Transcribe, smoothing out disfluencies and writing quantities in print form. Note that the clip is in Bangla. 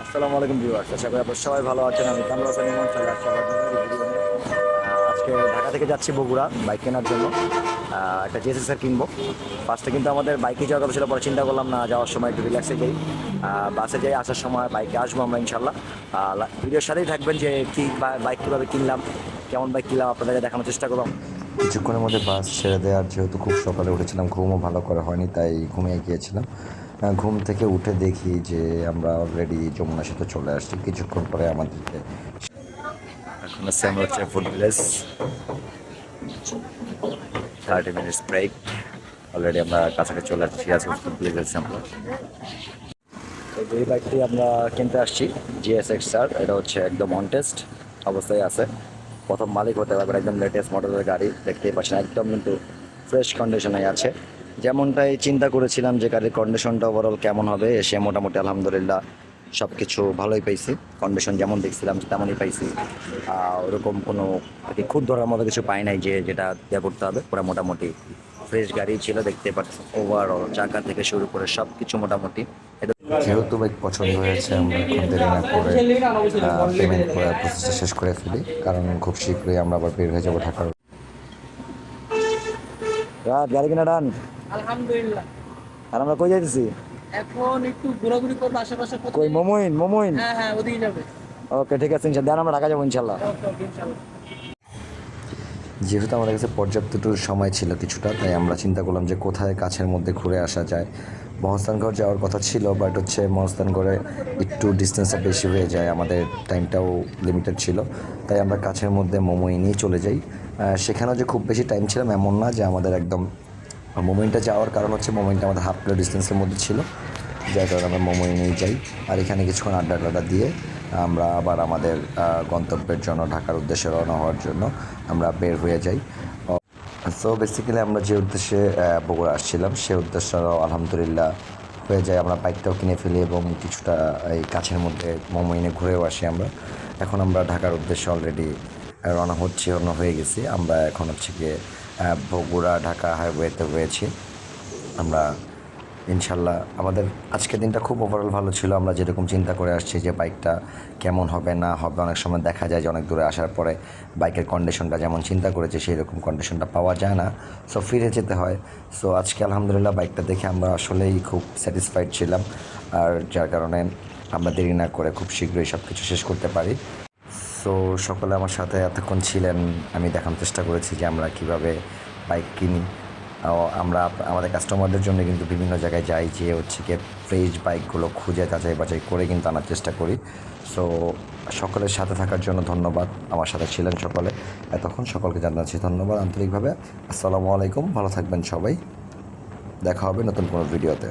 আসসালামু আলাইকুম ভিউয়ার্স, আশা করি আপনারা সবাই ভালো আছেন। আমি কামরুল হাসান ইমন চলে আসছি আবার নতুন একটি ভিডিও নিয়ে। আজকে ঢাকা থেকে যাচ্ছি বগুড়া বাইক কেনার জন্য। একটা জেএসএসআর কিনবো। ফার্স্টে কিন্তু আমাদের বাইকে যাওয়ার কথা ছিল, পরে চিন্তা করলাম না, যাওয়ার সময় একটু রিল্যাক্সে যাই, বাসে যাই, আসার সময় বাইকে আসবো আমরা ইনশাল্লাহ। ভিডিওর সাথেই থাকবেন যে কি বাইক কীভাবে কিনলাম, কেমন বাইক কিনলাম আপনাদেরকে দেখানোর চেষ্টা করলাম। কিছুক্ষণের মধ্যে বাস ছেড়ে দেওয়ার যেহেতু খুব সকালে উঠেছিলাম, ঘুমও ভালো করে হয়নি, তাই ঘুমিয়ে গিয়েছিলাম। ঘুম থেকে উঠে দেখি যে আমরা অলরেডি যমুনা সেতু চলে আসছি। কিছুক্ষণ পরে আমাদেরকে এখন আসছে আমরা হচ্ছে food village, 30 minutes break. Already আমরা কাছাকাছি চলে আসছি, আজকে ফুড ভিলেজ আসছি আমরা। তো যেই বাইকটি আমরা কিনতে আসছি GSX-R, এটা হচ্ছে একদম অন টেস্ট অবস্থায় আছে। প্রথম মালিক হতে পারবে, একদম লেটেস্ট মডেলের গাড়ি দেখতেই পাচ্ছেন, একদম কিন্তু ফ্রেশ কন্ডিশনে আছে। যেমনটাই চিন্তা করেছিলাম যে গাড়ির কন্ডিশনটা ওভারঅল কেমন হবে, এসে মোটামুটি আলহামদুলিল্লাহ সব কিছু ভালোই পাইছি। কন্ডিশন যেমন দেখছিলাম তেমনই পাইছি। ওরকম কোনো আর কি খুঁত ধরার মতো কিছু পাই নাই যে যেটা দেওয়া করতে হবে। পুরো মোটামুটি ফ্রেশ গাড়ি ছিল, দেখতে পাচ্ছেন। ওভারঅল চাকা থেকে শুরু করে সব কিছু মোটামুটি। যেহেতু বাইক পছন্দ হয়েছে, আমরা এখন দেরি না করে পেমেন্ট করে প্রসেসটা শেষ করে ফেলি, কারণ খুব শীঘ্রই আমরা আবার বের হয়ে যাবো ঢাকার। রাত গাড়ি কিনা ডান। আলহামদুলিল্লাহ। আর আমরা কই যাইতেছি? এখন একটু ঘোরাঘুরি করবো আশেপাশে। কই মোমোইন? মোমোইন, হ্যাঁ হ্যাঁ, ওদিকে যাবে। ওকে ঠিক আছে, ইনশাল্লাহ আমরা ঢাকা যাবো ইনশাল্লাহ। ওকে ওকে, ইনশাআল্লাহ। যেহেতু আমাদের কাছে পর্যাপ্তটুকু সময় ছিল কিছুটা, তাই আমরা চিন্তা করলাম যে কোথায় কাছের মধ্যে ঘুরে আসা যায়। মহস্তানগড় যাওয়ার কথা ছিল, বাট হচ্ছে মহস্তানগড়ে একটু ডিস্টেন্সটা বেশি হয়ে যায়, আমাদের টাইমটাও লিমিটেড ছিল, তাই আমরা কাছের মধ্যে মোমোইনেই চলে যাই। সেখানেও যে খুব বেশি টাইম ছিলাম এমন না, যে আমাদের একদম মোমেন্টটা যাওয়ার কারণ হচ্ছে মোমেন্টটা আমাদের হাফ কিলো ডিস্টেন্সের মধ্যে ছিল, যার কারণে আমরা মোমোইনেই যাই। আর এখানে কিছুক্ষণ আড্ডা টাড্ডা দিয়ে আমরা আবার আমাদের গন্তব্যের জন্য, ঢাকার উদ্দেশ্যে রওনা হওয়ার জন্য আমরা বের হয়ে যাই। সো বেসিক্যালি আমরা যে উদ্দেশ্যে বগুড়া আসছিলাম, সে উদ্দেশ্যটাও আলহামদুলিল্লাহ হয়ে যায়। আমরা বাইকটাও কিনে ফেলি এবং কিছুটা এই কাছের মধ্যে মোমোইনে ঘুরেও আসি আমরা। এখন আমরা ঢাকার উদ্দেশ্যে অলরেডি রওনা হয়ে গেছি। আমরা এখন হচ্ছে গিয়ে বগুড়া ঢাকা হাইওয়েতে রয়েছি আমরা। ইনশাল্লাহ আমাদের আজকের দিনটা খুব ওভারঅল ভালো ছিল। আমরা যেরকম চিন্তা করে আসছি যে বাইকটা কেমন হবে না হবে, অনেক সময় দেখা যায় যে অনেক দূরে আসার পরে বাইকের কন্ডিশনটা যেমন চিন্তা করেছি সেই রকম কন্ডিশনটা পাওয়া যায় না, সো ফিরে যেতে হয়। সো আজকে আলহামদুলিল্লাহ বাইকটা দেখে আমরা আসলেই খুব স্যাটিসফাইড ছিলাম, আর যার কারণে আমরা দেরি না করে খুব শীঘ্রই সব কিছু শেষ করতে পারি। সো সকলে আমার সাথে এতক্ষণ ছিলেন, আমি দেখানোর চেষ্টা করেছি যে আমরা কিভাবে বাইক কিনি। আমরা আমাদের কাস্টমারদের জন্য কিন্তু বিভিন্ন জায়গায় যাই, যে হচ্ছে গিয়ে ফ্রেশ বাইকগুলো খুঁজে যাচাই বাছাই করে কিন্তু আনার চেষ্টা করি। সো সকলের সাথে থাকার জন্য ধন্যবাদ, আমার সাথে ছিলেন সকলে এতক্ষণ, সকলকে জানাচ্ছি ধন্যবাদ আন্তরিকভাবে। আসসালামু আলাইকুম, ভালো থাকবেন সবাই, দেখা হবে নতুন কোনো ভিডিওতে।